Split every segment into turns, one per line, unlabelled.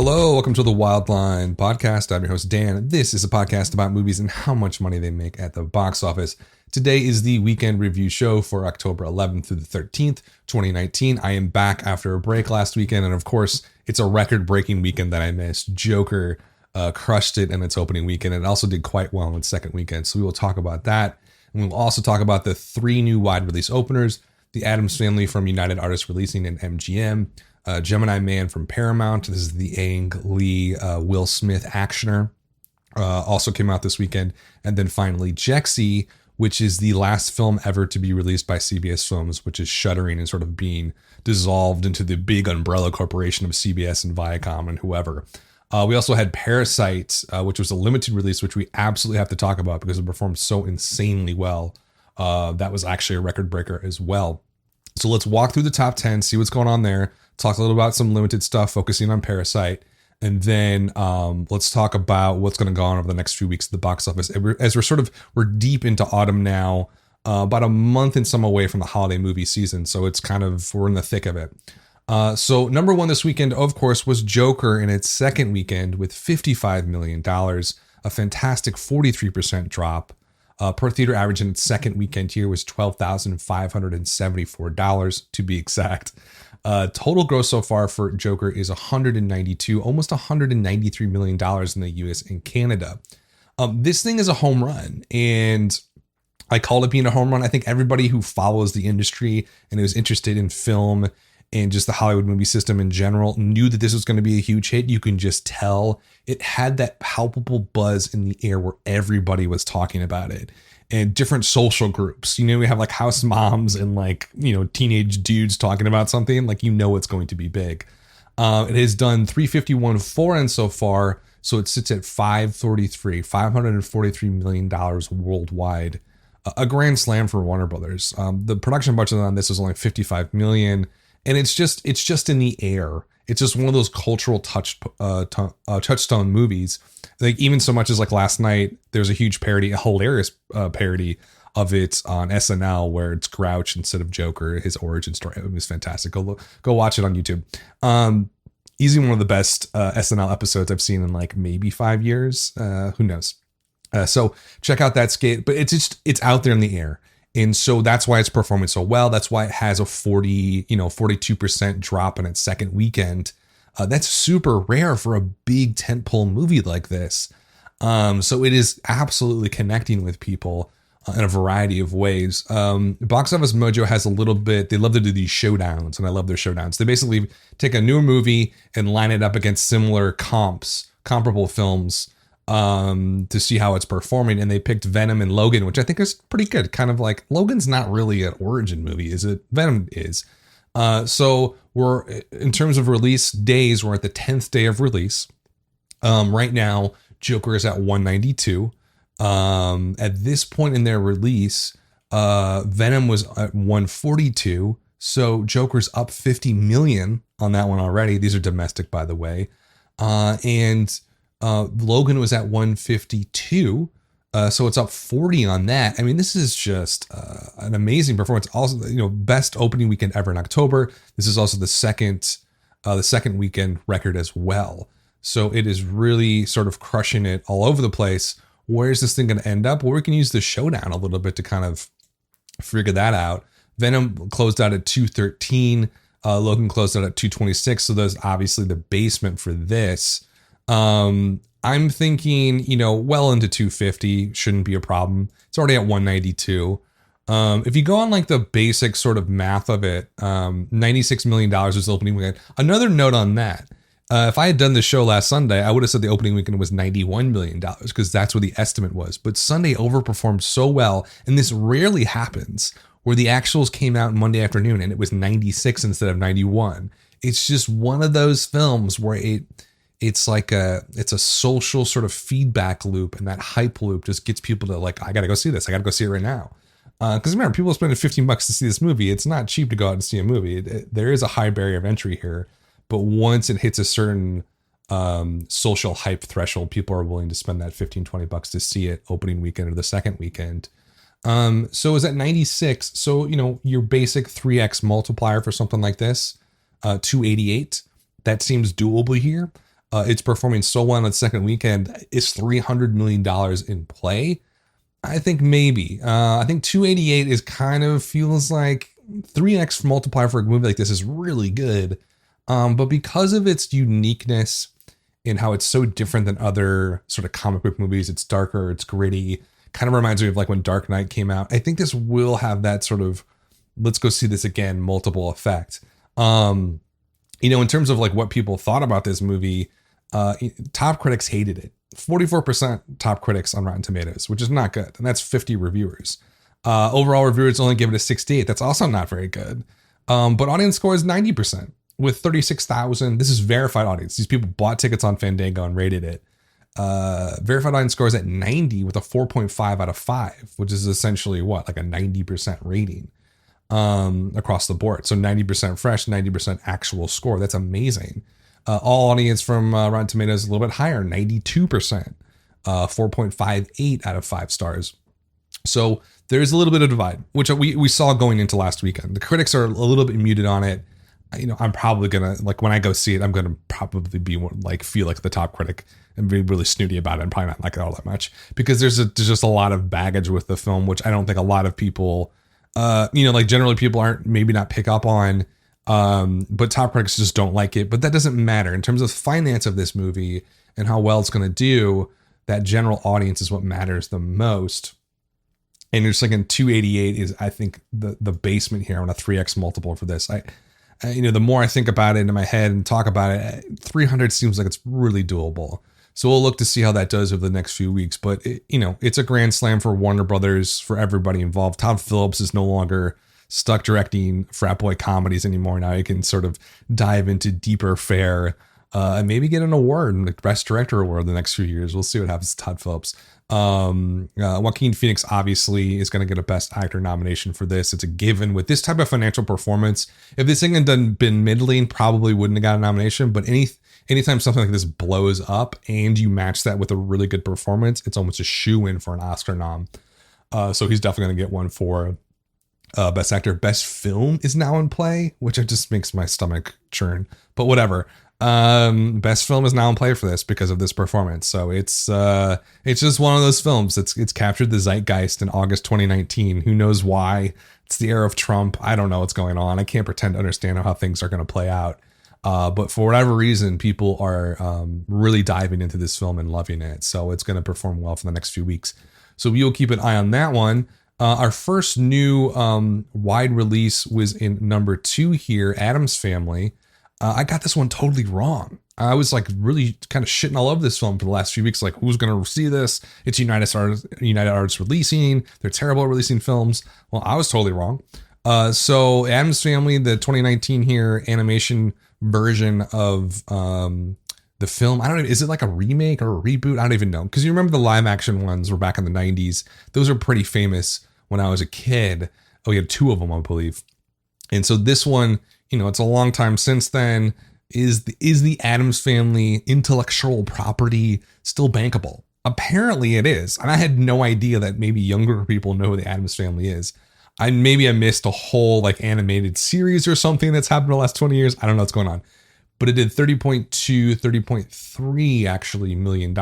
Hello, welcome to the Wildline podcast. I'm your host, Dan. This is a podcast about movies and how much money they make at the box office. Today is the weekend review show for October 11th through the 13th, 2019. I am back after a break last weekend, and of course, it's a record-breaking weekend that I missed. Joker crushed it in its opening weekend. It also did quite well in its second weekend, so we will talk about that. And we'll also talk about the three new wide release openers, the Addams Family from United Artists Releasing and MGM, Gemini Man from Paramount. This is the Ang Lee, Will Smith actioner. Also came out this weekend. And then finally, Jexy, which is the last film ever to be released by CBS Films, which is shuttering and sort of being dissolved into the big umbrella corporation of CBS and Viacom and whoever. We also had Parasite, which was a limited release, which we absolutely have to talk about because it performed so insanely well. That was actually a record breaker as well. So let's walk through the top 10, see what's going on there, talk a little about some limited stuff, focusing on Parasite, and then let's talk about what's going to go on over the next few weeks at the box office. As we're deep into autumn now, about a month and some away from the holiday movie season. So it's we're in the thick of it. So number one this weekend, of course, was Joker in its second weekend with $55 million, a fantastic 43% drop. Per theater average in its second weekend here was $12,574 to be exact. Total gross so far for Joker is almost $193 million in the US and Canada. This thing is a home run, and I call it being a home run. I think everybody who follows the industry and is interested in film and just the Hollywood movie system in general knew that this was going to be a huge hit. You can just tell it had that palpable buzz in the air where everybody was talking about it, and different social groups. We have like house moms and teenage dudes talking about something it's going to be big. It has done 351 foreign so far. So it sits at $543 million worldwide. A grand slam for Warner Brothers. The production budget on this is only $55 million. And it's just in the air. It's just one of those cultural touchstone movies. Like even so much as last night, there's a huge parody, a hilarious parody of it on SNL where it's Grouch instead of Joker, his origin story. It was fantastic. Go watch it on YouTube. Easily one of the best SNL episodes I've seen in maybe 5 years. Who knows? So check out that skit. But it's out there in the air. And so that's why it's performing so well. That's why it has a 42% drop in its second weekend. That's super rare for a big tentpole movie like this. So it is absolutely connecting with people in a variety of ways. Box Office Mojo has a little bit, they love to do these showdowns, and I love their showdowns. They basically take a new movie and line it up against similar comparable films to see how it's performing, and they picked Venom and Logan, which I think is pretty good. Kind of like Logan's not really an origin movie, is it? Venom is. So we're in terms of release days, we're at the 10th day of release. Right now, Joker is at 192. At this point in their release, Venom was at 142. So Joker's up 50 million on that one already. These are domestic, by the way. And Logan was at 152, so it's up 40 on that. I mean, this is just an amazing performance. Also, best opening weekend ever in October. This is also the second weekend record as well. So it is really sort of crushing it all over the place. Where is this thing going to end up? Well, we can use the showdown a little bit to kind of figure that out. Venom closed out at 213. Logan closed out at 226. So there's obviously the basement for this. I'm thinking, well into 250 shouldn't be a problem. It's already at 192. If you go on the basic sort of math of it, $96 million was the opening weekend. Another note on that. If I had done this show last Sunday, I would have said the opening weekend was $91 million because that's what the estimate was. But Sunday overperformed so well, and this rarely happens, where the actuals came out Monday afternoon and it was 96 instead of 91. It's just one of those films where it's a social sort of feedback loop, and that hype loop just gets people to I gotta go see this. I gotta go see it right now. Because remember, people are spending $15 to see this movie. It's not cheap to go out and see a movie. There is a high barrier of entry here, but once it hits a certain social hype threshold, people are willing to spend that $15-20 to see it opening weekend or the second weekend. So is at 96. So, your basic 3x multiplier for something like this, 288, that seems doable here. It's performing so well on its second weekend. Is $300 million in play? I think maybe. I think 288 is kind of feels like 3x multiplier for a movie like this is really good. But because of its uniqueness in how it's so different than other sort of comic book movies, it's darker, it's gritty, kind of reminds me of like when Dark Knight came out. I think this will have that sort of, let's go see this again, multiple effect. In terms of like what people thought about this movie, top critics hated it. 44% top critics on Rotten Tomatoes, which is not good. And that's 50 reviewers. Overall reviewers only give it a 68. That's also not very good. But audience score is 90% with 36,000. This is verified audience. These people bought tickets on Fandango and rated it. Verified audience score is at 90 with a 4.5 out of 5, which is essentially what, like a 90% rating across the board. So 90% fresh, 90% actual score. That's amazing. All audience from Rotten Tomatoes is a little bit higher, 92%, 4.58 out of 5 stars. So there's a little bit of divide, which we saw going into last weekend. The critics are a little bit muted on it. I'm probably gonna, like, when I go see it, I'm gonna probably be like, feel like the top critic and be really snooty about it and probably not like it all that much, because there's just a lot of baggage with the film, which I don't think a lot of people, like generally people aren't maybe not pick up on. But top critics just don't like it. But that doesn't matter in terms of finance of this movie and how well it's going to do. That general audience is what matters the most. And just like in 288 is, I think, the basement here on a 3x multiple for this. The more I think about it in my head and talk about it, 300 seems like it's really doable. So we'll look to see how that does over the next few weeks. But it's a grand slam for Warner Brothers, for everybody involved. Todd Phillips is no longer stuck directing frat boy comedies anymore. Now you can sort of dive into deeper fare and maybe get an award, like Best Director award, the next few years. We'll see what happens to Todd Phillips. Joaquin Phoenix obviously is going to get a Best Actor nomination for this. It's a given with this type of financial performance. If this thing had been middling, probably wouldn't have got a nomination. But anytime something like this blows up and you match that with a really good performance, it's almost a shoe-in for an Oscar nom. So he's definitely going to get one for Best Actor. Best Film is now in play, which just makes my stomach churn, but whatever. Best Film is now in play for this because of this performance. So it's just one of those films it's captured the zeitgeist in August 2019. Who knows why? It's the era of Trump. I don't know what's going on. I can't pretend to understand how things are going to play out. But for whatever reason, people are really diving into this film and loving it. So it's going to perform well for the next few weeks. So we will keep an eye on that one. Our first new wide release was in number 2 here, Addams Family. I got this one totally wrong. I was like really kind of shitting all over this film for the last few weeks. Like, who's going to see this? It's United Artists releasing. They're terrible at releasing films. Well, I was totally wrong. So Addams Family, the 2019 here animation version of the film. I don't know. Is it like a remake or a reboot? I don't even know. Because you remember the live action ones were back in the 90s. Those are pretty famous when I was a kid. Oh, we had 2 of them, I believe. And so this one, it's a long time since then. Is the Addams Family intellectual property still bankable? Apparently it is. And I had no idea that maybe younger people know who the Addams Family is. I missed a whole like animated series or something that's happened in the last 20 years. I don't know what's going on. But it did $30.3 actually million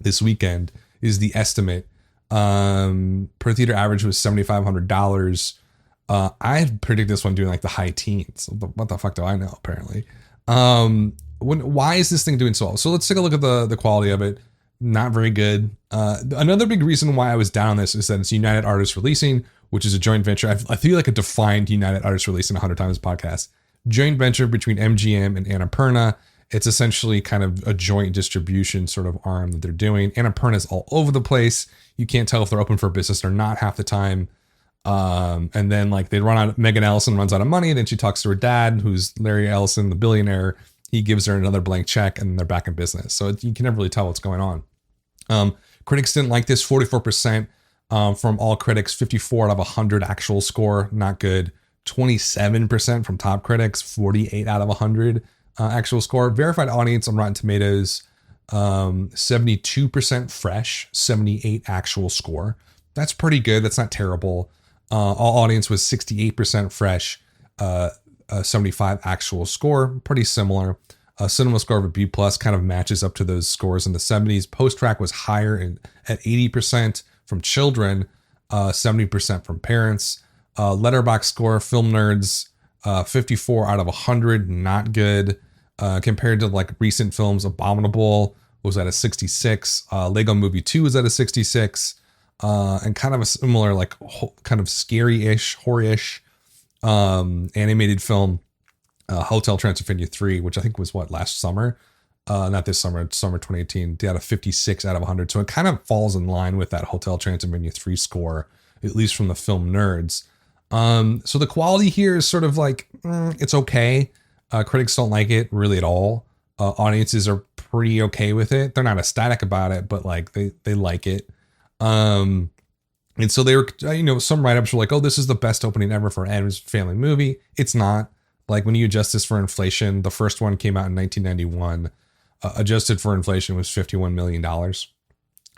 this weekend is the estimate. Per theater average was $7,500. I predict this one doing like the high teens. What the fuck do I know? Apparently, why is this thing doing so well? So let's take a look at the quality of it. Not very good. Another big reason why I was down on this is that it's United Artists Releasing, which is a joint venture. I feel like I defined United Artists Releasing 100 times podcast. Joint venture between MGM and Annapurna. It's essentially kind of a joint distribution sort of arm that they're doing. Annapurna's all over the place. You can't tell if they're open for business or not half the time. And then like they run out, Megan Ellison runs out of money. Then she talks to her dad, who's Larry Ellison, the billionaire. He gives her another blank check and they're back in business. So you can never really tell what's going on. Critics didn't like this, 44% from all critics, 54 out of 100 actual score, not good. 27% from top critics, 48 out of 100 actual score. Verified audience on Rotten Tomatoes, 72% fresh, 78 actual score. That's pretty good. That's not terrible. All audience was 68% fresh, 75 actual score. Pretty similar. A cinema score of a B plus kind of matches up to those scores in the 70s. Post track was higher at 80% from children, 70% from parents. Letterbox score, film nerds, 54 out of 100, not good. Compared to like recent films, Abominable was at a 66. Lego Movie 2 was at a 66. And kind of a similar, like kind of scary-ish, horror-ish animated film, Hotel Transylvania 3, which I think was last summer? Not this summer, summer 2018. They had a 56 out of 100. So it kind of falls in line with that Hotel Transylvania 3 score, at least from the film nerds. So the quality here is sort of like, it's okay. Critics don't like it really at all. Audiences are pretty okay with it. They're not ecstatic about it, but like they like it. And so they were, some write-ups were like, oh, this is the best opening ever for an Addams Family movie. It's not. Like when you adjust this for inflation, the first one came out in 1991. Adjusted for inflation was $51 million.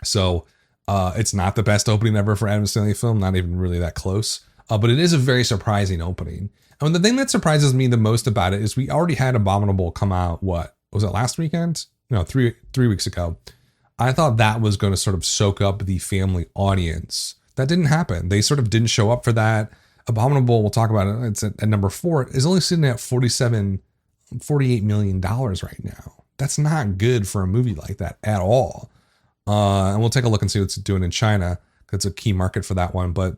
So it's not the best opening ever for Addams Family film, not even really that close. But it is a very surprising opening. And the thing that surprises me the most about it is we already had Abominable come out, what was it, last weekend? No, three weeks ago. I thought that was going to sort of soak up the family audience. That didn't happen. They sort of didn't show up for that. Abominable, we'll talk about it. It's at number 4, is only sitting at $48 million right now. That's not good for a movie like that at all. And we'll take a look and see what it's doing in China. That's a key market for that one. But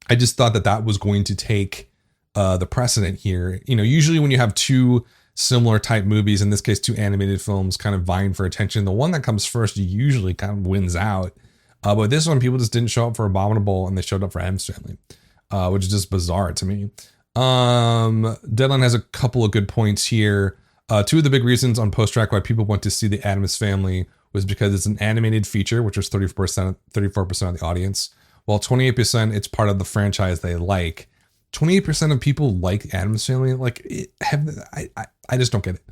I just thought that was going to take the precedent here. Usually when you have two similar type movies, in this case, two animated films kind of vying for attention, the one that comes first usually kind of wins out. But this one, people just didn't show up for Abominable and they showed up for Addams Family, which is just bizarre to me. Deadline has a couple of good points here. Two of the big reasons on Post-Track why people went to see the Addams Family was because it's an animated feature, which was 34% of the audience, while 28% it's part of the franchise they like. 28% of people like Addams Family. I just don't get it.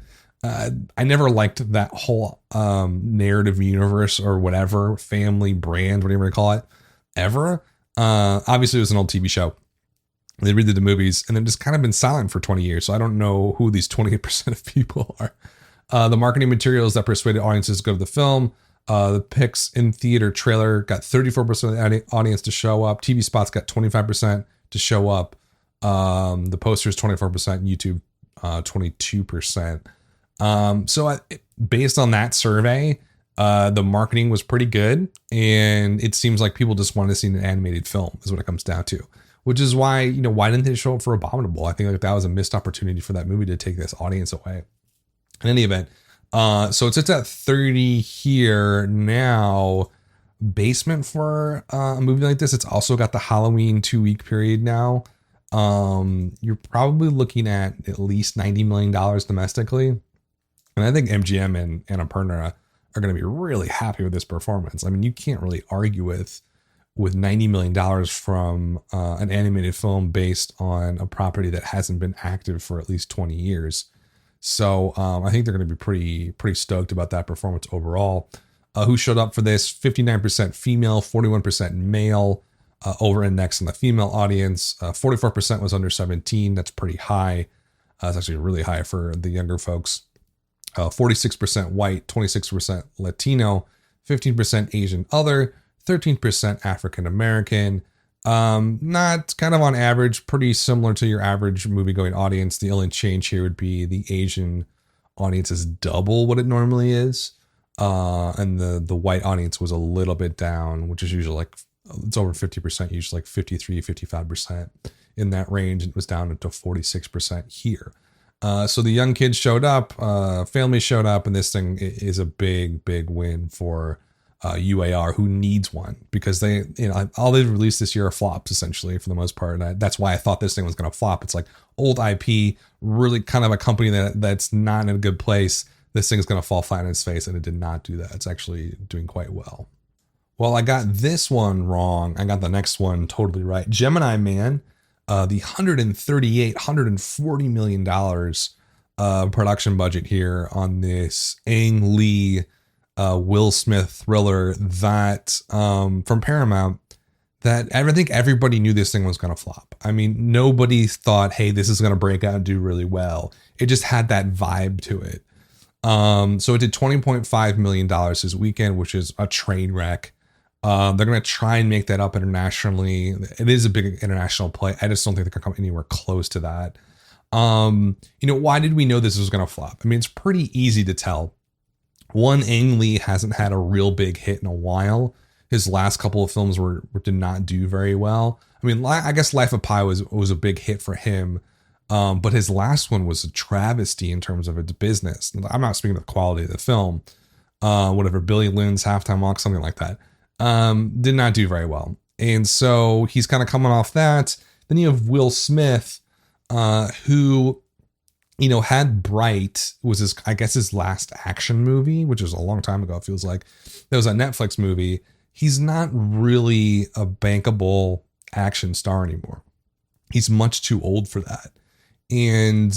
I never liked that whole narrative universe or whatever, family brand, whatever you call it, ever. Obviously, it was an old TV show. They redid the movies and then just kind of been silent for 20 years. So I don't know who these 28% of people are. The marketing materials that persuaded audiences to go to the film. The picks in theater trailer got 34% of the audience to show up. TV spots got 25% to show up. The posters 24%, YouTube 22%. So based on that survey, the marketing was pretty good, and it seems like people just wanted to see an animated film is what it comes down to, which is why, why didn't they show up for Abominable? I think like that was a missed opportunity for that movie to take this audience away. In any event, so it's at 30 here now. Basement for a movie like this, it's also got the Halloween 2-week period now. You're probably looking at least $90 million domestically. And I think MGM and Annapurna are going to be really happy with this performance. I mean, you can't really argue with $90 million from an animated film based on a property that hasn't been active for at least 20 years. So I think they're going to be pretty stoked about that performance overall. Who showed up for this? 59% female, 41% male. Over-indexed in the female audience. 44% was under 17. That's pretty high. It's actually really high for the younger folks. 46% white, 26% Latino, 15% Asian other, 13% African American. Not kind of on average, pretty similar to your average movie-going audience. The only change here would be the Asian audience is double what it normally is. And the white audience was a little bit down, which is usually like it's over 50%, usually like 53, 55% in that range. It was down to 46% here. So the young kids showed up, families showed up, and this thing is a big, big win for UAR, who needs one, because they, all they've released this year are flops essentially for the most part. And that's why I thought this thing was going to flop. It's like old IP, really kind of a company that's not in a good place. This thing's going to fall flat on its face, and it did not do that. It's actually doing quite well. Well, I got this one wrong. I got the next one totally right. Gemini Man, the $140 million production budget here on this Ang Lee Will Smith thriller that from Paramount, that I think everybody knew this thing was going to flop. I mean, nobody thought, hey, this is going to break out and do really well. It just had that vibe to it. So it did $20.5 million this weekend, which is a train wreck. They're going to try and make that up internationally. It is a big international play. I just don't think they can come anywhere close to that. Why did we know this was going to flop? I mean, it's pretty easy to tell. One, Ang Lee hasn't had a real big hit in a while. His last couple of films did not do very well. I mean, I guess Life of Pi was a big hit for him. But his last one was a travesty in terms of its business. I'm not speaking of the quality of the film. Whatever, Billy Lynn's Halftime Walk, something like that. Did not do very well. And so he's kind of coming off that. Then you have Will Smith, who, had Bright, was his last action movie, which was a long time ago, it feels like. That was a Netflix movie. He's not really a bankable action star anymore. He's much too old for that. And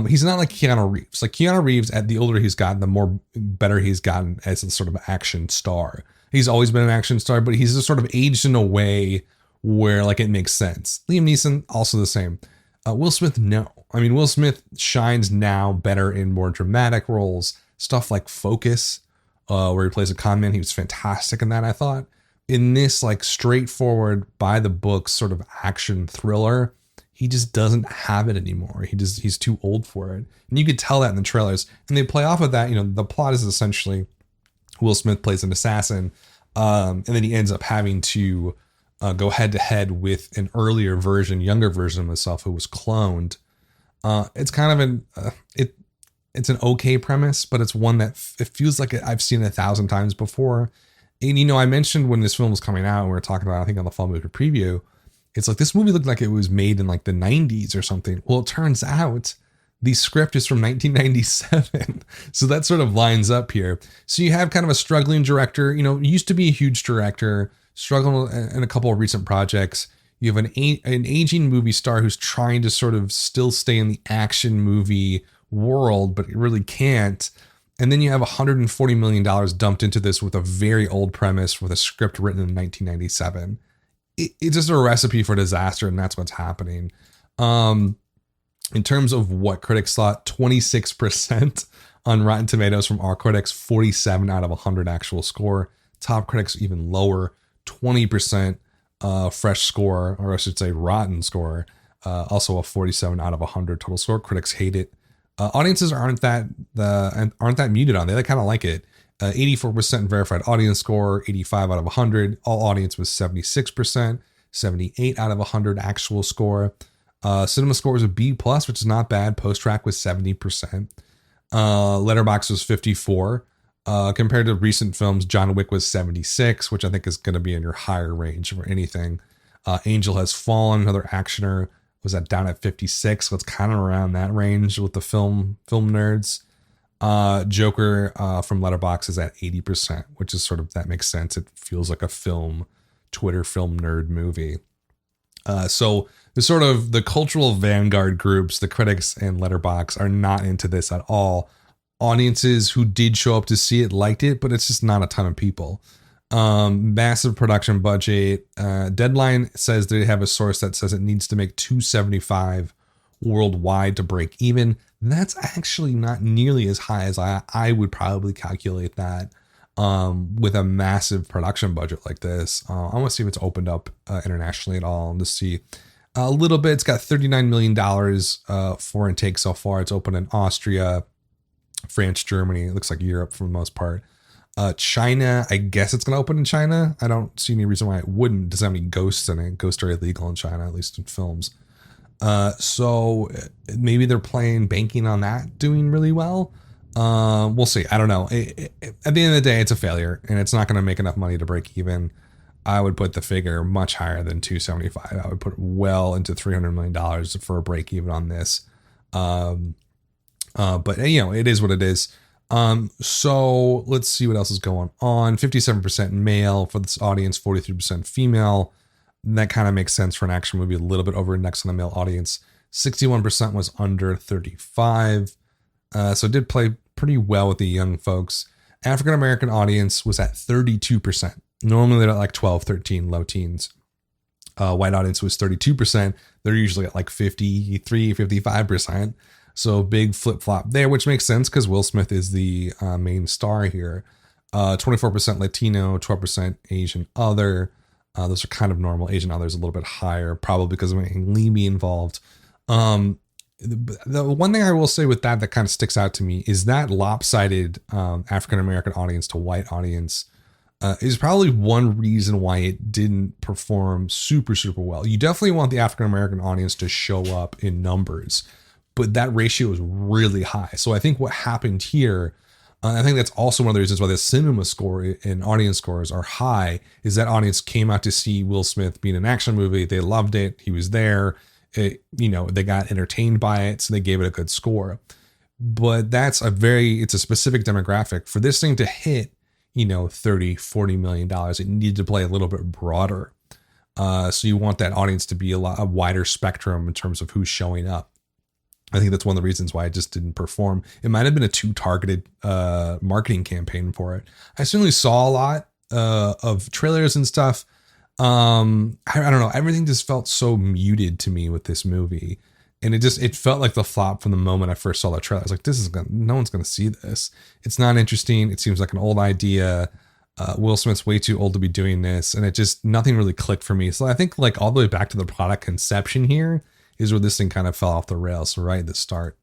he's not like Keanu Reeves. Like Keanu Reeves, the older he's gotten, the more better he's gotten as a sort of action star. He's always been an action star, but he's just sort of aged in a way where like it makes sense. Liam Neeson, also the same. Will Smith, no. I mean, Will Smith shines now better in more dramatic roles. Stuff like Focus, where he plays a con man. He was fantastic in that, I thought. In this like straightforward, by the book sort of action thriller, he just doesn't have it anymore. He's too old for it. And you could tell that in the trailers. And they play off of that. The plot is essentially Will Smith plays an assassin. And then he ends up having to go head to head with an younger version of himself who was cloned. It's kind of it's an okay premise, but it's one that it feels like I've seen 1,000 times before. And, I mentioned when this film was coming out, we were talking about, I think on the Fall Movie Preview, it's like this movie looked like it was made in like the 90s or something. Well, it turns out the script is from 1997. So that sort of lines up here. So you have kind of a struggling director, used to be a huge director, struggled in a couple of recent projects. You have an aging movie star who's trying to sort of still stay in the action movie world, but it really can't. And then you have $140 million dumped into this with a very old premise with a script written in 1997. It's just a recipe for disaster, and that's what's happening. In terms of what critics thought, 26% on Rotten Tomatoes from our critics, 47 out of 100 actual score. Top critics even lower, 20% fresh score, or I should say rotten score. Also a 47 out of 100 total score. Critics hate it. Audiences aren't that muted on it. They kind of like it. 84% verified audience score, 85 out of 100. All audience was 76%, 78 out of 100 actual score. Cinema score was a B+, which is not bad. Post track was 70%. Letterboxd was 54. Compared to recent films, John Wick was 76, which I think is going to be in your higher range for anything. Angel Has Fallen, another actioner, was down at 56, so it's kind of around that range with the film nerds. Joker from Letterboxd is at 80%, which is sort of, that makes sense. It feels like a Twitter film nerd movie. So the sort of the cultural vanguard groups, the critics and Letterboxd, are not into this at all. Audiences who did show up to see it liked it, but it's just not a ton of people. Massive production budget. Deadline says they have a source that says it needs to make 275 worldwide to break even. That's actually not nearly as high as I would probably calculate that with a massive production budget like this. I want to see if it's opened up internationally at all, and to see a little bit. It's got $39 million foreign take so far. It's open in Austria, France, Germany. It looks like Europe for the most part. China, I guess it's going to open in China. I don't see any reason why it wouldn't. It doesn't have any ghosts in it. Ghosts are illegal in China, at least in films. So maybe they're banking on that doing really well. We'll see. I don't know. At the end of the day, it's a failure, and it's not going to make enough money to break even. I would put the figure much higher than 275. I would put well into $300 million for a break even on this. But it is what it is. So let's see what else is going on. 57% male for this audience, 43% female. That kind of makes sense for an action movie, a little bit over indexed on the male audience. 61% was under 35. So it did play pretty well with the young folks. African-American audience was at 32%. Normally they're at like 12, 13, low teens. White audience was 32%. They're usually at like 53, 55%. So big flip flop there, which makes sense because Will Smith is the main star here. 24% Latino, 12% Asian other. Those are kind of normal. Asian others a little bit higher, probably because of Lee being involved. The one thing I will say with that kind of sticks out to me is that lopsided African American audience to white audience is probably one reason why it didn't perform super, super well. You definitely want the African American audience to show up in numbers, but that ratio is really high. So I think what happened here, I think that's also one of the reasons why the cinema score and audience scores are high, is that audience came out to see Will Smith be in an action movie. They loved it. He was there. They got entertained by it, so they gave it a good score. But it's a specific demographic. For this thing to hit, $30-40 million, it needed to play a little bit broader. So you want that audience to be a wider spectrum in terms of who's showing up. I think that's one of the reasons why it just didn't perform. It might have been a too targeted marketing campaign for it. I certainly saw a lot of trailers and stuff. I don't know. Everything just felt so muted to me with this movie. And it felt like the flop from the moment I first saw the trailer. I was like, no one's going to see this. It's not interesting. It seems like an old idea. Will Smith's way too old to be doing this. And nothing really clicked for me. So I think like all the way back to the product conception here is where this thing kind of fell off the rails right at the start.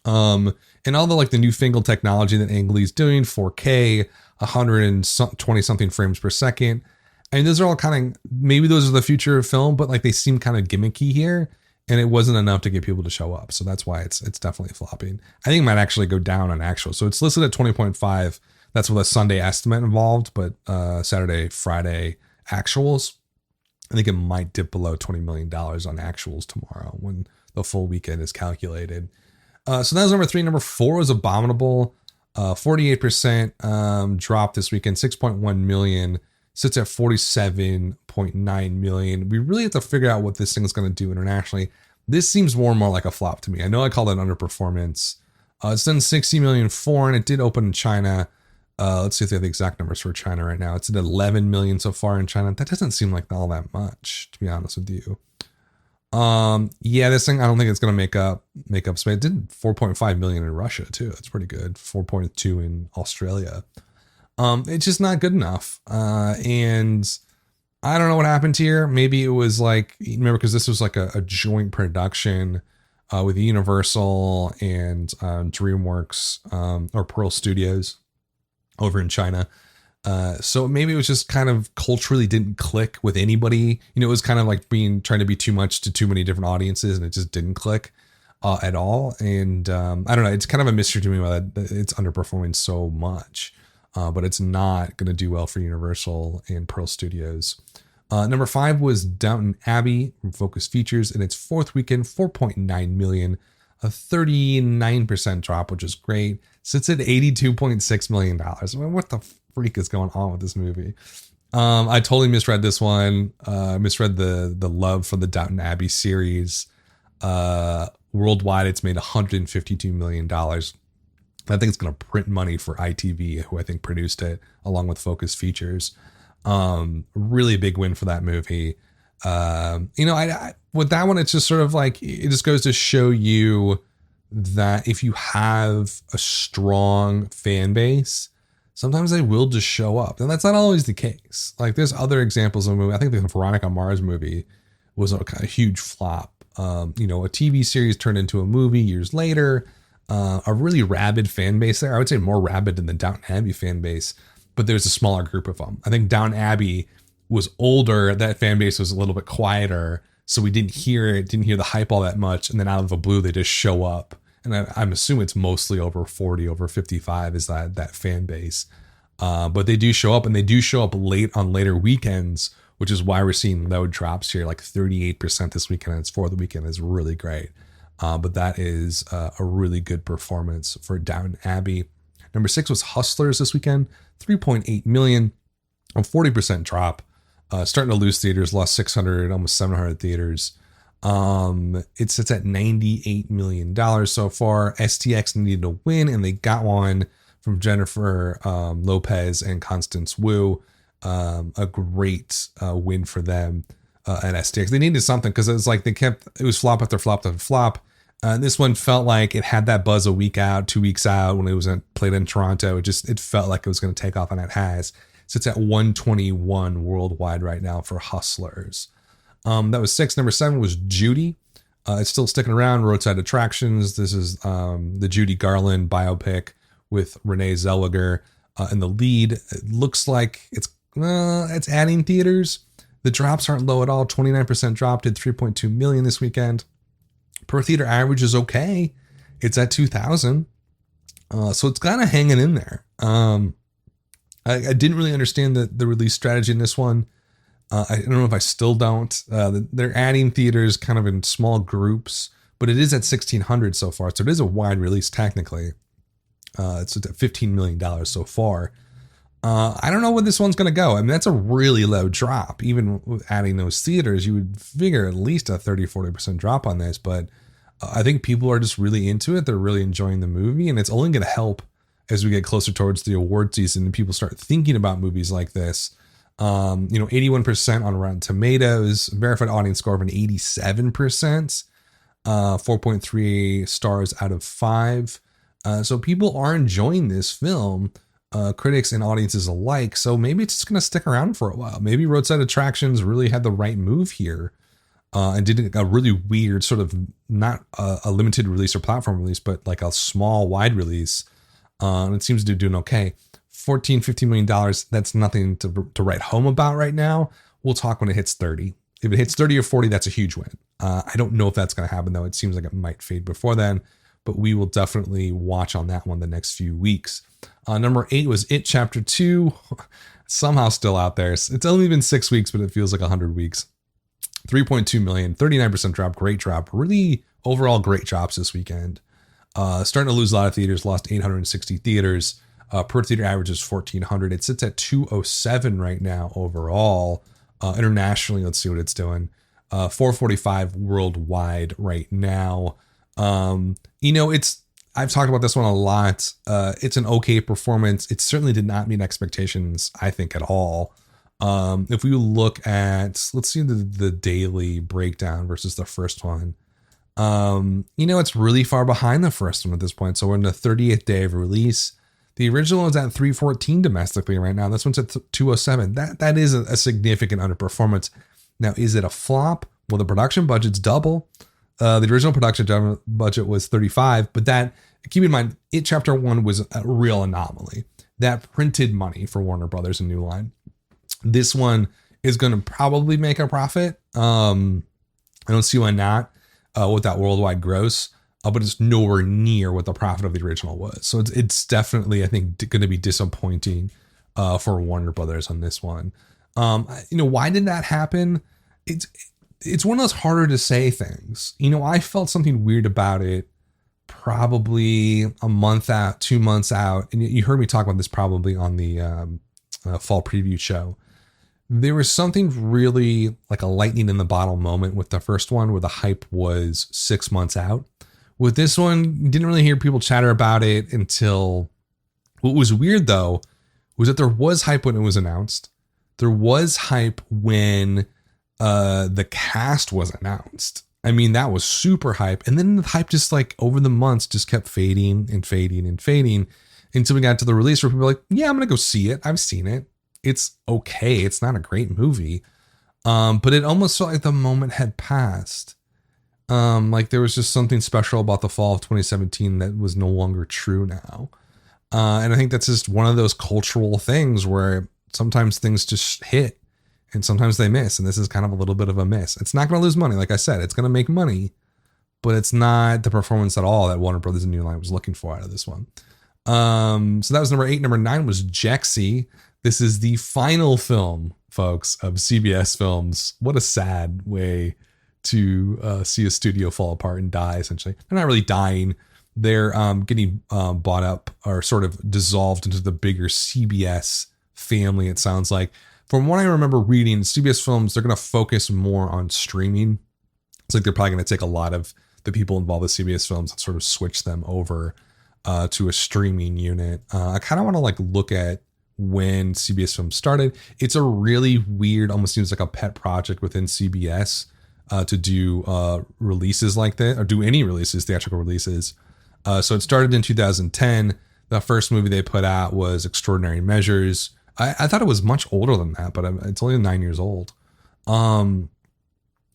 And all the newfangled technology that Ang Lee's doing, 4K, 120 something frames per second. I mean, those are all maybe those are the future of film, but they seem kind of gimmicky here, and it wasn't enough to get people to show up. So that's why it's definitely flopping. I think it might actually go down on actual. So it's listed at 20.5. That's with a Sunday estimate involved, but Saturday, Friday actuals, I think it might dip below $20 million on actuals tomorrow when the full weekend is calculated. So that was number 3. Number 4 was Abominable. 48% drop this weekend, 6.1 million. Sits at 47.9 million. We really have to figure out what this thing is going to do internationally. This seems more and more like a flop to me. I know I called it underperformance. It's done 60 million foreign. It did open in China. Let's see if they have the exact numbers for China right now. It's at 11 million so far in China. That doesn't seem like all that much, to be honest with you. This thing, I don't think it's going to make up space. It did 4.5 million in Russia too. That's pretty good. 4.2 in Australia. It's just not good enough. And I don't know what happened here. Maybe it was remember, because this was a joint production with Universal and DreamWorks or Pearl Studios over in China. So maybe it was just kind of culturally didn't click with anybody. It was kind of trying to be too much to too many different audiences, and it just didn't click at all. And I don't know. It's kind of a mystery to me why it's underperforming so much. But it's not going to do well for Universal and Pearl Studios. Number 5 was Downton Abbey from Focus Features. In its 4th weekend, 4.9 million, a 39% drop, which is great. Sits at $82.6 million. I mean, what the freak is going on with this movie? I totally misread this one. Misread the love for the Downton Abbey series. Worldwide, it's made $152 million. I think it's going to print money for ITV, who I think produced it, along with Focus Features. Really big win for that movie. With that one, it's just sort of it just goes to show you that if you have a strong fan base, sometimes they will just show up. And that's not always the case. There's other examples of a movie. I think the Veronica Mars movie was a kind of huge flop. A TV series turned into a movie years later. A really rabid fan base there. I would say more rabid than the Downton Abbey fan base, but there's a smaller group of them. I think Downton Abbey was older. That fan base was a little bit quieter. So we didn't hear the hype all that much. And then out of the blue, they just show up. And I'm assuming it's mostly over 40, over 55 is that fan base. But they do show up, and they do show up late on later weekends, which is why we're seeing low drops here, 38% this weekend. And it's for the weekend is really great. But that is a really good performance for Downton Abbey. Number 6 was Hustlers this weekend, 3.8 million, a 40% drop. Starting to lose theaters, lost 600, almost 700 theaters. It sits at $98 million so far. STX needed a win, and they got one from Jennifer Lopez and Constance Wu. A great win for them at STX. They needed something because it was it was flop after flop after flop. This one felt like it had that buzz a week out, 2 weeks out when it was played in Toronto. It felt like it was going to take off, and it has. So it's at 121 worldwide right now for Hustlers. That was 6. Number 7 was Judy. It's still sticking around. Roadside Attractions. This is the Judy Garland biopic with Renee Zellweger in the lead. It looks like it's adding theaters. The drops aren't low at all. 29% drop, did 3.2 million this weekend. Per theater average is okay. It's at 2,000. So it's kind of hanging in there. I didn't really understand the release strategy in this one. I don't know if I still don't. They're adding theaters kind of in small groups, but it is at 1,600 so far. So it is a wide release technically. It's at $15 million so far. I don't know where this one's going to go. I mean, that's a really low drop. Even with adding those theaters, you would figure at least a 30-40% drop on this. But I think people are just really into it. They're really enjoying the movie. And it's only going to help as we get closer towards the award season and people start thinking about movies like this. 81% on Rotten Tomatoes, verified audience score of an 87%, 4.3 stars out of 5. So people are enjoying this film. Critics and audiences alike. So maybe it's just going to stick around for a while. Maybe Roadside Attractions really had the right move here and did a really weird sort of not a limited release or platform release, but like a small wide release. And it seems to be doing okay. $14-15 million. That's nothing to write home about right now. We'll talk when it hits 30. If it hits 30 or 40, that's a huge win. I don't know if that's going to happen though. It seems like it might fade before then, but we will definitely watch on that one the next few weeks. Number 8 was It Chapter 2. Somehow still out there. It's only been 6 weeks, but it feels like 100 weeks. 3.2 million, 39% drop, great drop. Really overall great drops this weekend. Starting to lose a lot of theaters, lost 860 theaters. Per theater average is 1,400. It sits at 207 right now overall. Internationally, let's see what it's doing. 445 worldwide right now. I've talked about this one a lot. It's an okay performance. It certainly did not meet expectations, I think, at all. If we look at, let's see the daily breakdown versus the first one. It's really far behind the first one at this point. So we're in the 30th day of release. The original is at 314 domestically right now. This one's at 207. That is a significant underperformance. Now, is it a flop? Well, the production budget's double. The original production budget was 35, but keep in mind, It Chapter 1 was a real anomaly. That printed money for Warner Brothers and New Line. This one is going to probably make a profit. I don't see why not with that worldwide gross, but it's nowhere near what the profit of the original was. So it's definitely, I think, going to be disappointing for Warner Brothers on this one. Why did that happen? It's one of those harder to say things. I felt something weird about it probably a month out, 2 months out. And you heard me talk about this probably on the fall preview show. There was something really like a lightning in the bottle moment with the first one where the hype was 6 months out. With this one, you didn't really hear people chatter about it until... What was weird though was that there was hype when it was announced. There was hype when the cast was announced. I mean, that was super hype. And then the hype just like over the months just kept fading and fading and fading until we got to the release where people were like, yeah, I'm going to go see it. I've seen it. It's okay. It's not a great movie. But it almost felt like the moment had passed. Like there was just something special about the fall of 2017 that was no longer true now. And I think that's just one of those cultural things where sometimes things just hit and sometimes they miss. And this is kind of a little bit of a miss. It's not going to lose money. Like I said, it's going to make money, but it's not the performance at all that Warner Brothers and New Line was looking for out of this one. So that was number 8. Number 9 was Jexy. This is the final film, folks, of CBS Films. What a sad way to see a studio fall apart and die, essentially. They're not really dying. They're getting bought up or sort of dissolved into the bigger CBS family, it sounds like. From what I remember reading, CBS Films, they're going to focus more on streaming. It's like they're probably going to take a lot of the people involved with CBS Films and sort of switch them over to a streaming unit. I kind of want to like look at when CBS Films started. It's a really weird, almost seems like a pet project within CBS. to do releases like that, or do any releases, theatrical releases. So it started in 2010. The first movie they put out was Extraordinary Measures. I thought it was much older than that, but it's only 9 years old.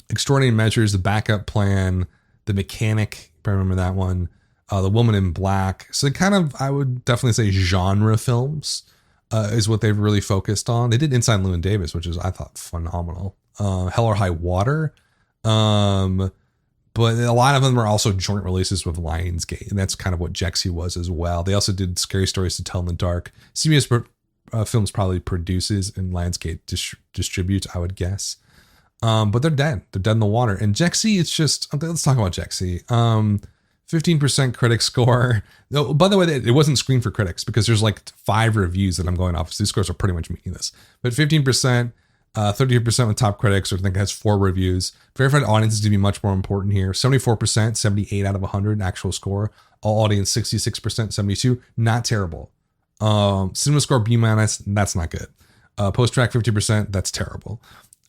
Extraordinary Measures, The Backup Plan, The Mechanic, if I remember that one, The Woman in Black. So they kind of, I would definitely say, genre films is what they've really focused on. They did Inside Llewyn Davis, which is, I thought, phenomenal. Hell or High Water. But a lot of them are also joint releases with Lionsgate, and that's kind of what Jexy was as well. They also did Scary Stories to Tell in the Dark. CBS Films probably produces and Lionsgate distributes, I would guess. But they're dead. They're dead in the water. And Jexy, it's just, let's talk about Jexy. 15% critic score. Oh, by the way, it wasn't screened for critics because there's like 5 reviews that I'm going off. So these scores are pretty much meaningless. But 15%. 32% with top critics, or I think it has 4 reviews. Verified audience is going to be much more important here. 74%, 78 out of 100 actual score. All audience 66%, 72. Not terrible. Cinema score B-, that's not good. Post-track 50%, that's terrible.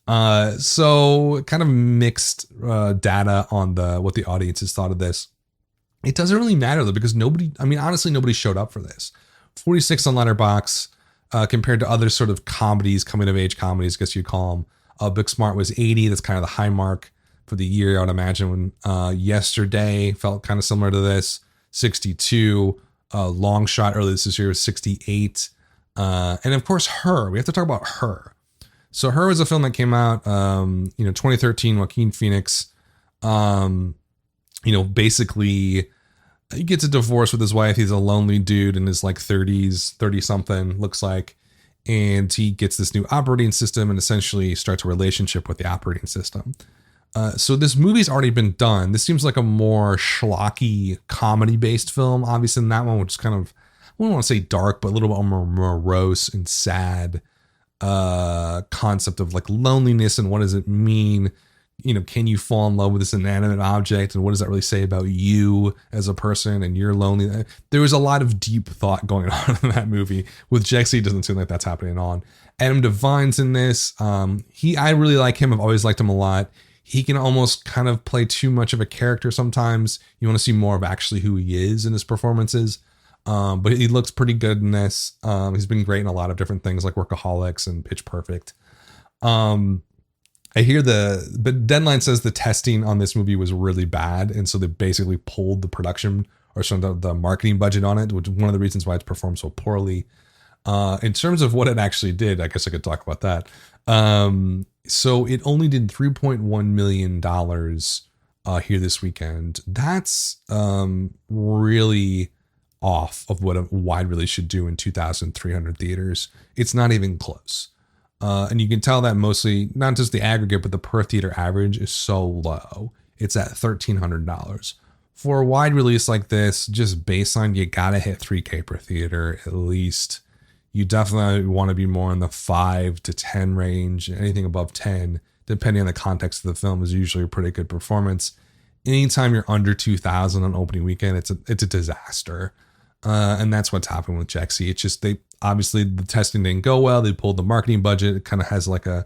So kind of mixed data on what the audiences thought of this. It doesn't really matter though, because honestly, nobody showed up for this. 46 on Letterboxd. Compared to other sort of comedies, coming of age comedies, I guess you'd call them. Booksmart was 80. That's kind of the high mark for the year, I would imagine. When Yesterday felt kind of similar to this, 62. Long Shot earlier this year was 68. And of course, Her. We have to talk about Her. So Her was a film that came out, 2013. Joaquin Phoenix, basically, he gets a divorce with his wife. He's a lonely dude in his like 30s, 30 something, looks like. And he gets this new operating system and essentially starts a relationship with the operating system. So this movie's already been done. This seems like a more schlocky comedy based film, obviously, than that one, which is kind of, I wouldn't want to say dark, but a little bit more morose and sad concept of like loneliness and what does it mean. Can you fall in love with this inanimate object? And what does that really say about you as a person and your loneliness? There was a lot of deep thought going on in that movie. With Jexy, it doesn't seem like that's happening on. Adam Devine's in this. I really like him. I've always liked him a lot. He can almost kind of play too much of a character sometimes. You want to see more of actually who he is in his performances. But he looks pretty good in this. He's been great in a lot of different things like Workaholics and Pitch Perfect. I hear but Deadline says the testing on this movie was really bad. And so they basically pulled the production or some of the marketing budget on it, which is one of the reasons why it's performed so poorly. In terms of what it actually did, I guess I could talk about that. So it only did $3.1 million here this weekend. That's really off of what a wide release should do in 2,300 theaters. It's not even close. And you can tell that mostly, not just the aggregate, but the per theater average is so low. It's at $1,300. For a wide release like this, just baseline, you gotta hit 3K per theater at least. You definitely want to be more in the 5 to 10 range. Anything above 10, depending on the context of the film, is usually a pretty good performance. Anytime you're under 2,000 on opening weekend, it's a disaster. And that's what's happened with Jexy. It's just obviously the testing didn't go well. They pulled the marketing budget. It kind of has like a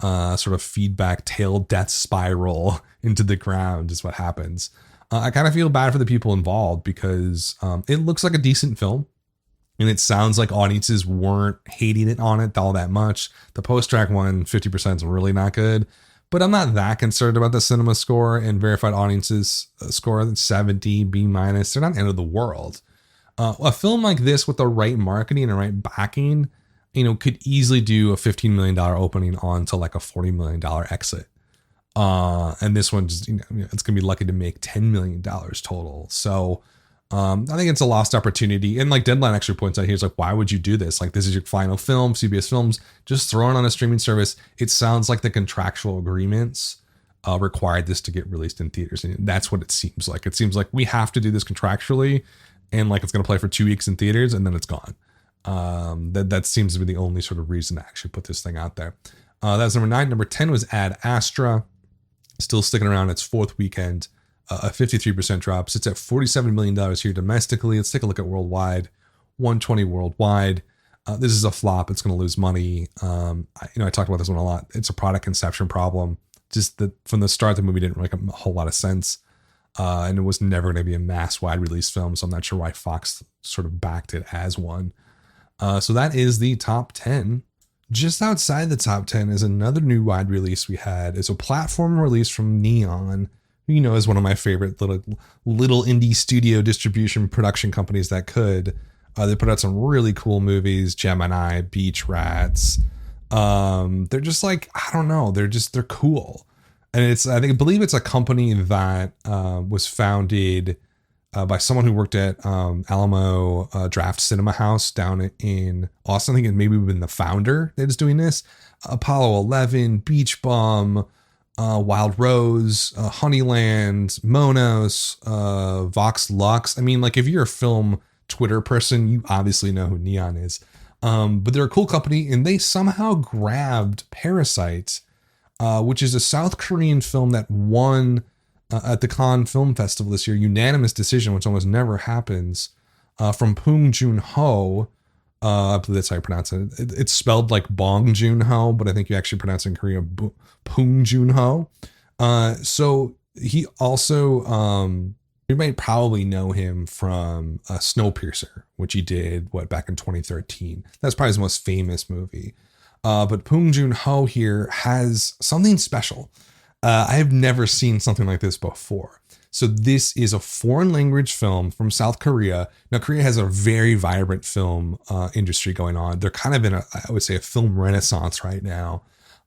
sort of feedback tail death spiral into the ground is what happens. I kind of feel bad for the people involved because it looks like a decent film. And it sounds like audiences weren't hating it on it all that much. The post-track one, 50% is really not good. But I'm not that concerned about the cinema score and verified audiences score. 70, B-. They're not the end of the world. A film like this with the right marketing and right backing, could easily do a $15 million opening on to like a $40 million exit. And this one just, it's going to be lucky to make $10 million total. So I think it's a lost opportunity. And like Deadline actually points out here, it's like, why would you do this? Like, this is your final film, CBS Films, just throw it on a streaming service. It sounds like the contractual agreements required this to get released in theaters. And that's what it seems like. It seems like we have to do this contractually. And like it's going to play for 2 weeks in theaters and then it's gone. That seems to be the only sort of reason to actually put this thing out there. That's number 9. Number 10 was Ad Astra. Still sticking around its 4th weekend. A 53% drop. Sits at $47 million here domestically. Let's take a look at worldwide. 120 worldwide. This is a flop. It's going to lose money. I talked about this one a lot. It's a product conception problem. just that from the start, the movie didn't make a whole lot of sense. And it was never going to be a mass wide release film. So I'm not sure why Fox sort of backed it as one. So that is the top 10. Just outside the top 10 is another new wide release we had. It's a platform release from Neon, who, you know, is one of my favorite little indie studio distribution production companies that could. They put out some really cool movies, Gemini, Beach Rats. They're just like, I don't know. They're cool. And I believe it's a company that was founded by someone who worked at Alamo Draft Cinema House down in Austin. I think it maybe been the founder that is doing this. Apollo 11, Beach Bum, Wild Rose, Honeyland, Monos, Vox Lux. I mean, like, if you're a film Twitter person, you obviously know who Neon is. But they're a cool company, and they somehow grabbed Parasite, which is a South Korean film that won at the Cannes Film Festival this year, unanimous decision, which almost never happens, from Bong Joon-ho. I believe that's how you pronounce it. It's spelled like Bong Joon-ho, but I think you actually pronounce it in Korean Bong Joon-ho. So he also, you might probably know him from Snowpiercer, which he did, back in 2013. That's probably his most famous movie. But Bong Joon-ho here has something special. I have never seen something like this before. So this is a foreign language film from South Korea. Now, Korea has a very vibrant film industry going on. They're kind of in I would say, a film renaissance right now.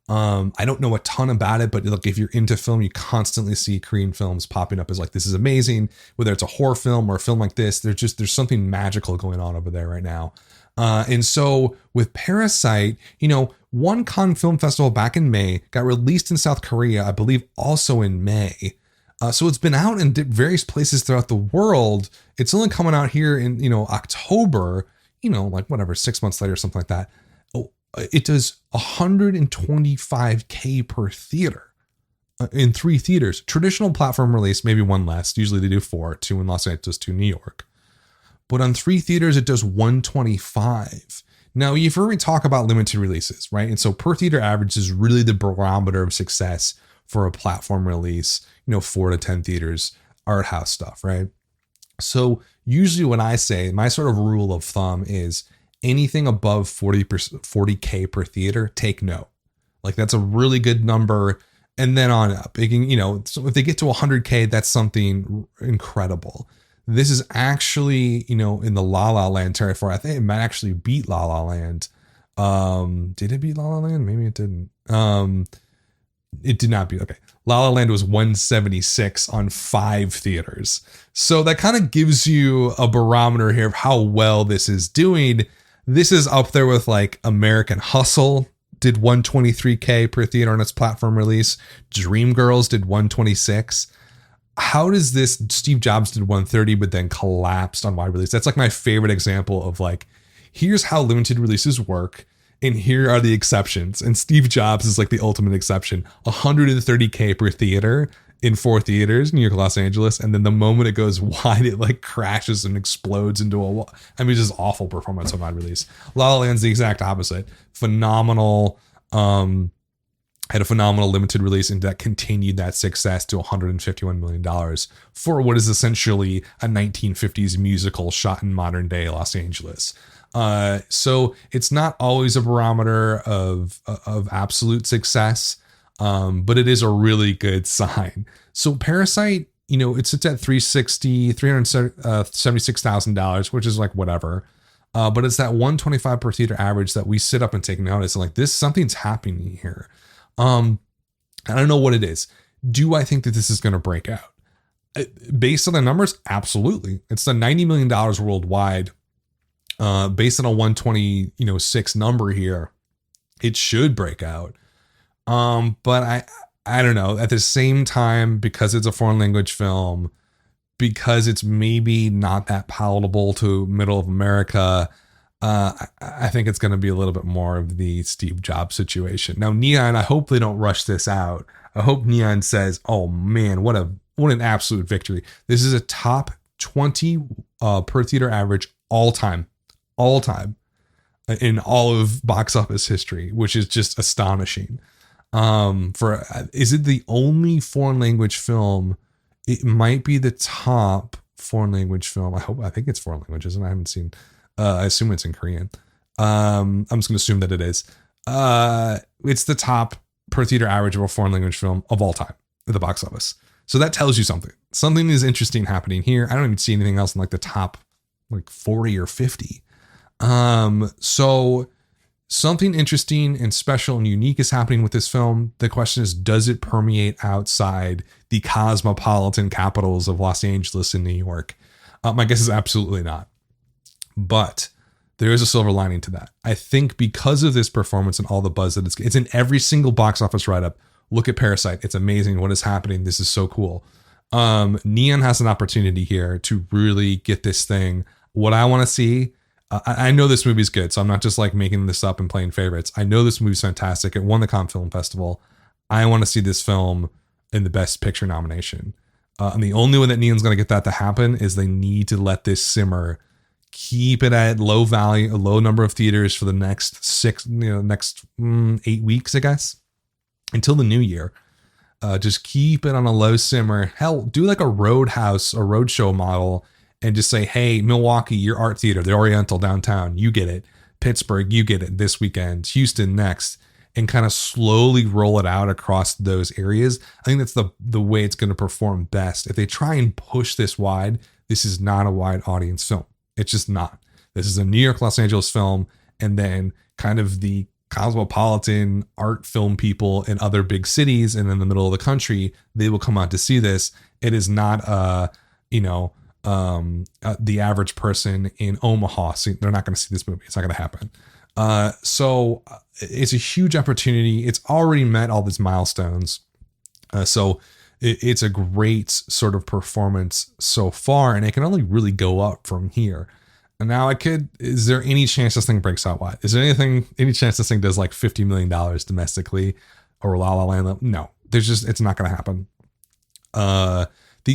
I don't know a ton about it, but look, if you're into film, you constantly see Korean films popping up as like, this is amazing. Whether it's a horror film or a film like this, there's something magical going on over there right now. And so with Parasite, you know, one Cannes Film Festival back in May, got released in South Korea, I believe also in May. So it's been out in various places throughout the world. It's only coming out here in, you know, October, you know, like whatever, 6 months later, something like that. It does 125K per theater in 3 theaters. Traditional platform release, maybe one less. Usually they do 4, 2 in Los Angeles, 2 in New York. But on 3 theaters, it does 125. Now, you've heard me talk about limited releases, right? And so per theater average is really the barometer of success for a platform release, you know, 4 to 10 theaters, art house stuff, right? So usually when I say, my sort of rule of thumb is anything above 40K per theater, take note. Like, that's a really good number. And then on up, it can, you know, so if they get to 100K, that's something incredible. This is actually, you know, in the La La Land territory. I think it might actually beat La La Land. Did it beat La La Land? Maybe it didn't. It did not beat. Okay. La La Land was 176 on 5 theaters. So that kind of gives you a barometer here of how well this is doing. This is up there with like American Hustle did 123K per theater on its platform release. Dreamgirls did 126. How does this? Steve Jobs did 130, but then collapsed on wide release. That's like my favorite example of like, here's how limited releases work, and here are the exceptions. And Steve Jobs is like the ultimate exception. 130K per theater in 4 theaters, New York, Los Angeles, and then the moment it goes wide, it like crashes and explodes into a wall. I mean, just awful performance on wide release. La La Land's the exact opposite. Phenomenal. Had a phenomenal limited release, and that continued that success to $151 million for what is essentially a 1950s musical shot in modern day Los Angeles. So it's not always a barometer of absolute success, but it is a really good sign. So Parasite, you know, it sits at $376,000, which is like whatever. But it's that 125 per theater average that we sit up and take notice. And like, something's happening here. I don't know what it is. Do I think that this is going to break out? Based on the numbers? Absolutely. It's the $90 million worldwide. Based on a 126 number here, it should break out. But I don't know. At the same time, because it's a foreign language film, because it's maybe not that palatable to middle of America, I think it's going to be a little bit more of the Steve Jobs situation. Now, Neon, I hope they don't rush this out. I hope Neon says, oh man, what an absolute victory. This is a top 20 per theater average all time in all of box office history, which is just astonishing. For is it the only foreign language film? It might be the top foreign language film. I think it's foreign languages, and I haven't seen. I assume it's in Korean. I'm just gonna assume that it is. It's the top per theater average of a foreign language film of all time at the box office. So that tells you something. Something is interesting happening here. I don't even see anything else in like the top like 40 or 50. So something interesting and special and unique is happening with this film. The question is, does it permeate outside the cosmopolitan capitals of Los Angeles and New York? My guess is absolutely not. But there is a silver lining to that. I think because of this performance and all the buzz that it's in every single box office write-up. Look at Parasite. It's amazing. What is happening? This is so cool. Neon has an opportunity here to really get this thing. What I want to see, I know this movie's good, so I'm not just like making this up and playing favorites. I know this movie's fantastic. It won the Cannes Film Festival. I want to see this film in the Best Picture nomination. And the only way that Neon's going to get that to happen is they need to let this simmer. Keep it at low value, a low number of theaters for the next 8 weeks, I guess, until the new year. Just keep it on a low simmer. Hell, do like a roadhouse, a roadshow model, and just say, hey, Milwaukee, your art theater, the Oriental downtown, you get it. Pittsburgh, you get it this weekend. Houston next, and kind of slowly roll it out across those areas. I think that's the way it's going to perform best. If they try and push this wide, this is not a wide audience film. It's just not. This is a New York, Los Angeles film, and then kind of the cosmopolitan art film people in other big cities and in the middle of the country, they will come out to see this. It is not the average person in Omaha. So they're not going to see this movie. It's not going to happen. So it's a huge opportunity. It's already met all these milestones. So it's a great sort of performance so far, and it can only really go up from here. And now is there any chance this thing breaks out wide? Is there any chance this thing does like $50 million domestically or La La Land? No, it's not going to happen. The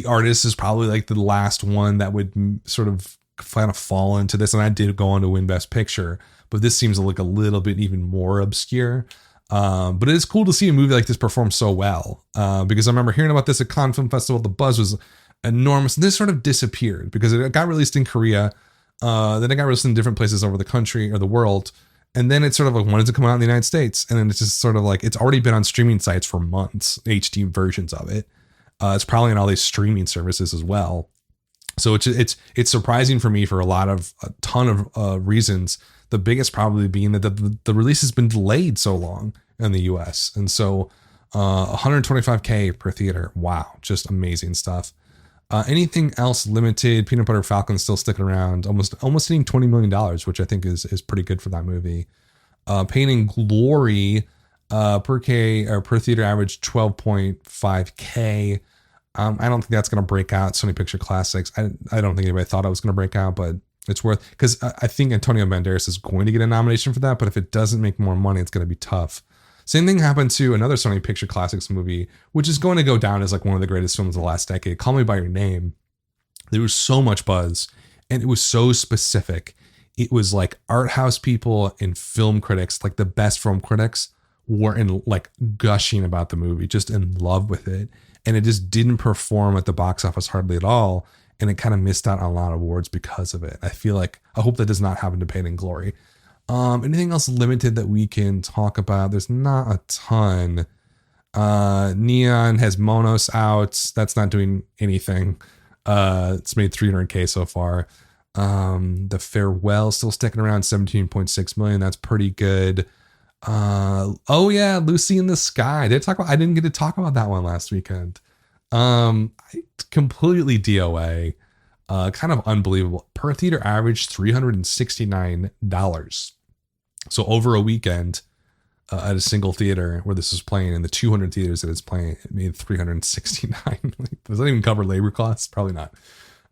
Artist is probably like the last one that would sort of kind of fall into this. And I did go on to win Best Picture, but this seems to look a little bit even more obscure. But it is cool to see a movie like this perform so well. Because I remember hearing about this at Cannes Film Festival. The buzz was enormous. This sort of disappeared because it got released in Korea. Then it got released in different places over the country or the world. And then it sort of like wanted to come out in the United States. And then it's just sort of like, it's already been on streaming sites for months, HD versions of it. It's probably on all these streaming services as well. So it's surprising for me for a ton of reasons. The biggest probably being that the release has been delayed so long in the US. And so $125K per theater. Wow. Just amazing stuff. Anything else limited? Peanut Butter Falcon still sticking around, almost hitting $20 million, which I think is pretty good for that movie. Pain and Glory, per theater average 12.5K. I don't think that's going to break out Sony Picture Classics. I don't think anybody thought I was going to break out, but it's worth, because I think Antonio Banderas is going to get a nomination for that. But if it doesn't make more money, it's going to be tough. Same thing happened to another Sony Picture Classics movie, which is going to go down as like one of the greatest films of the last decade. Call Me by Your Name. There was so much buzz, and it was so specific. It was like art house people and film critics, like the best film critics, were in like gushing about the movie, just in love with it. And it just didn't perform at the box office hardly at all. And it kind of missed out on a lot of awards because of it. I hope that does not happen to Pain and Glory. Anything else limited that we can talk about? There's not a ton. Neon has Monos out. That's not doing anything. It's made $300K so far. The Farewell still sticking around 17.6 million. That's pretty good. Oh yeah, Lucy in the Sky. I didn't get to talk about that one last weekend. Completely DOA. Kind of unbelievable. Per theater average $369. So over a weekend, at a single theater where this is playing, in the 200 theaters that it's playing, it made $369. Does that even cover labor costs? Probably not.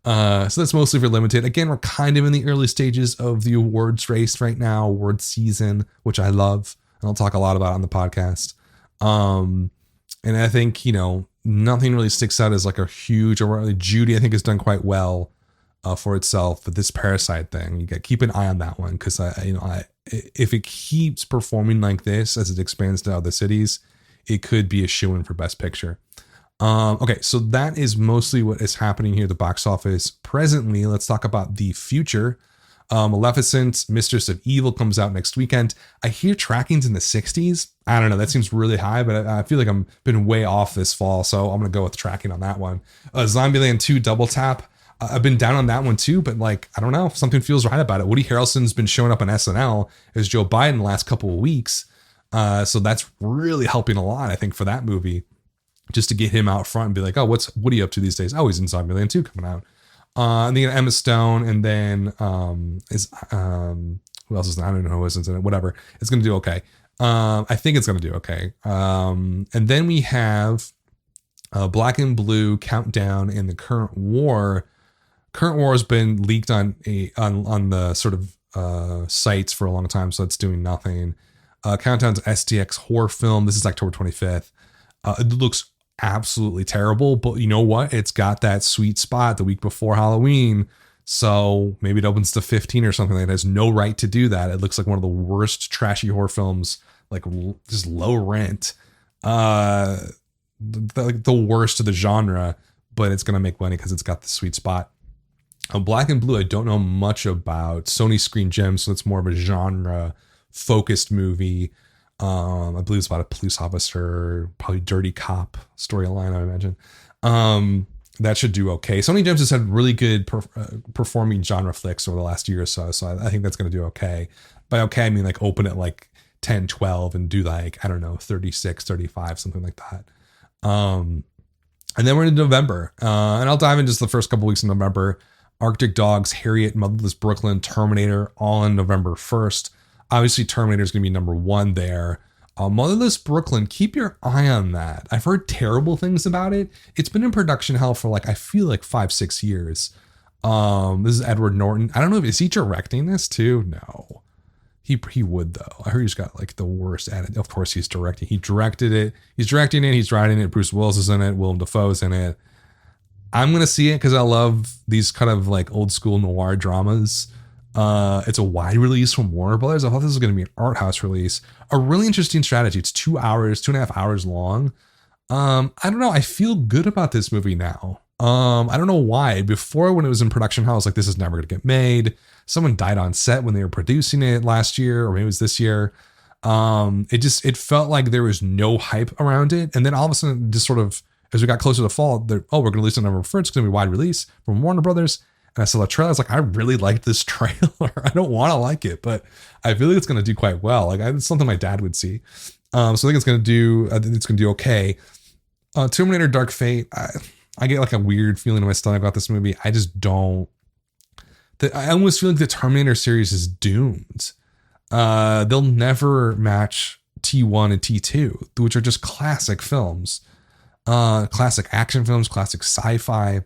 So that's mostly for limited. Again, we're kind of in the early stages of the awards race right now, award season, which I love. And I'll talk a lot about on the podcast. And I think, nothing really sticks out as like a huge, or Judy, I think, has done quite well for itself. But this Parasite thing, you got to keep an eye on that one, because if it keeps performing like this as it expands to other cities, it could be a shoo-in for Best Picture. Okay, so that is mostly what is happening here at the box office presently. Let's talk about the future. Maleficent, Mistress of Evil comes out next weekend. I hear tracking's in the 60s. I don't know. That seems really high, but I feel like I'm been way off this fall, so I'm gonna go with tracking on that one. Zombieland 2 Double Tap. I've been down on that one too, but like, I don't know, something feels right about it. Woody Harrelson's been showing up on SNL as Joe Biden the last couple of weeks. So that's really helping a lot, I think, for that movie. Just to get him out front and be like, oh, what's Woody up to these days? Oh, he's in Zombieland 2 coming out. And then Emma Stone, and then who else is? I don't know who is in it. Whatever, it's gonna do okay. I think it's gonna do okay. And then we have Black and Blue, Countdown, and the Current War. Current War has been leaked on the sort of sites for a long time, so it's doing nothing. Countdown's SDX horror film. This is October 25th. It looks absolutely terrible, but you know what? It's got that sweet spot the week before Halloween. So maybe it opens to 15 or something. Like that. It has no right to do that. It looks like one of the worst trashy horror films, like just low rent. Like the worst of the genre, but it's going to make money because it's got the sweet spot. Black and Blue, I don't know much about. Sony Screen Gems, so it's more of a genre focused movie. I believe it's about a police officer, probably dirty cop storyline, I imagine. That should do okay. Sony Gems has had really good performing genre flicks over the last year or so. So I think that's going to do okay. By okay, I mean like open at like 10, 12 and do like, I don't know, 36, 35, something like that. And then we're in November. And I'll dive into just the first couple weeks in November. Arctic Dogs, Harriet, Motherless Brooklyn, Terminator, all on November 1st. Obviously, Terminator is going to be number one there. Motherless Brooklyn, keep your eye on that. I've heard terrible things about it. It's been in production hell for like, I feel like 5-6 years. This is Edward Norton. I don't know, is he directing this too? No. He would though. I heard he's got like the worst at it. Of course he's directing. He directed it. He's directing it. He's writing it. Bruce Willis is in it. Willem Dafoe's in it. I'm going to see it because I love these kind of like old school noir dramas. It's a wide release from Warner Brothers. I thought this was going to be an art house release. A really interesting strategy. It's 2.5 hours long. I don't know. I feel good about this movie now. I don't know why. Before, when it was in production hell, I was like, this is never going to get made. Someone died on set when they were producing it last year, or maybe it was this year. It felt like there was no hype around it. And then all of a sudden, just sort of, as we got closer to fall, we're going to release it on November 1st. It's going to be a wide release from Warner Brothers. And I saw the trailer. I was like, I really liked this trailer. I don't want to like it, but I feel like it's going to do quite well. Like it's something my dad would see. So I think it's going to do okay. Terminator Dark Fate. I get like a weird feeling in my stomach about this movie. I just don't. I almost feel like the Terminator series is doomed. They'll never match T1 and T2, which are just classic films. Classic action films, classic sci-fi.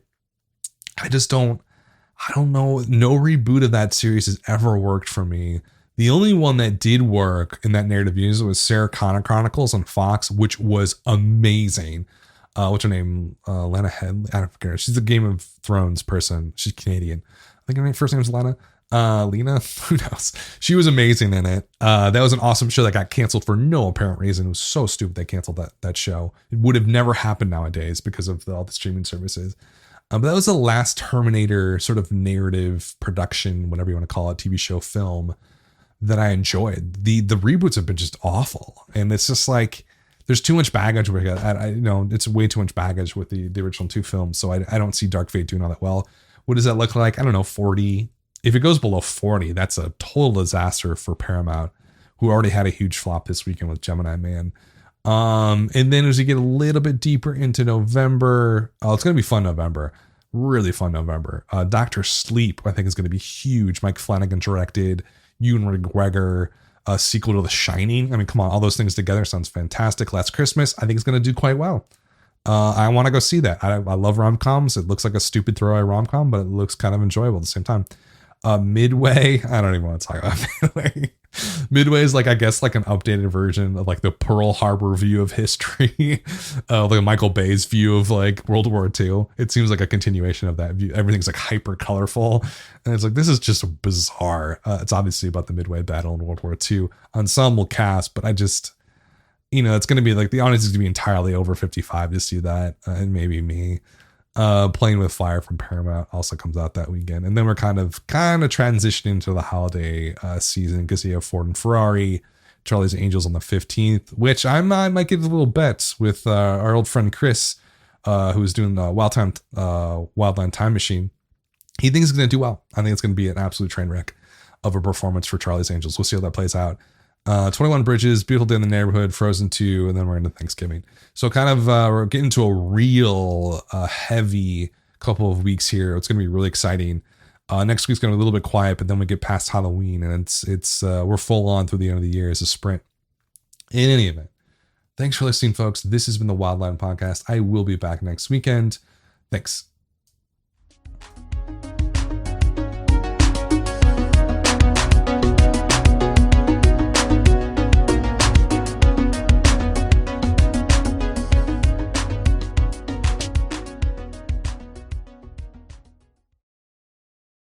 I don't know. No reboot of that series has ever worked for me. The only one that did work in that narrative universe was Sarah Connor Chronicles on Fox, which was amazing. What's her name? Lana Headey. I don't forget her. She's a Game of Thrones person. She's Canadian. I think her first name is Lena. Lena, who knows? She was amazing in it. That was an awesome show that got canceled for no apparent reason. It was so stupid they canceled that show. It would have never happened nowadays because of all the streaming services. But that was the last Terminator sort of narrative production, whatever you want to call it, TV show, film that I enjoyed. The reboots have been just awful, and it's just like there's too much baggage with it. It's way too much baggage with the original two films. So I don't see Dark Fate doing all that well. What does that look like? I don't know, 40. If it goes below 40, that's a total disaster for Paramount, who already had a huge flop this weekend with Gemini Man. And then as you get a little bit deeper into November, it's going to be fun November. Really fun November. Dr. Sleep, I think, is going to be huge. Mike Flanagan directed. Ewan McGregor, a sequel to The Shining. I mean, come on, all those things together sounds fantastic. Last Christmas, I think it's going to do quite well. I want to go see that. I love rom-coms. It looks like a stupid throwaway rom-com, but it looks kind of enjoyable at the same time. Midway, I don't even want to talk about Midway. Midway is like, I guess, like an updated version of like the Pearl Harbor view of history, like Michael Bay's view of like World War II. It seems like a continuation of that view. Everything's like hyper colorful, and it's like, this is just bizarre. It's obviously about the Midway battle in World War II. Ensemble cast, but it's going to be like the audience is going to be entirely over 55 to see that. And maybe me. Playing with Fire from Paramount also comes out that weekend. And then we're kind of transitioning to the holiday season because you have Ford and Ferrari, Charlie's Angels on the 15th, which I might get a little bet with our old friend Chris, who's doing Wildland Time Machine. He thinks it's going to do well. I think it's going to be an absolute train wreck of a performance for Charlie's Angels. We'll see how that plays out. 21 Bridges, Beautiful Day in the Neighborhood, Frozen 2, and then we're into Thanksgiving. So kind of we're getting to a real heavy couple of weeks here. It's going to be really exciting. Next week's going to be a little bit quiet, but then we get past Halloween, and it's we're full on through the end of the year as a sprint. In any event, thanks for listening, folks. This has been the Wildland Podcast. I will be back next weekend. Thanks.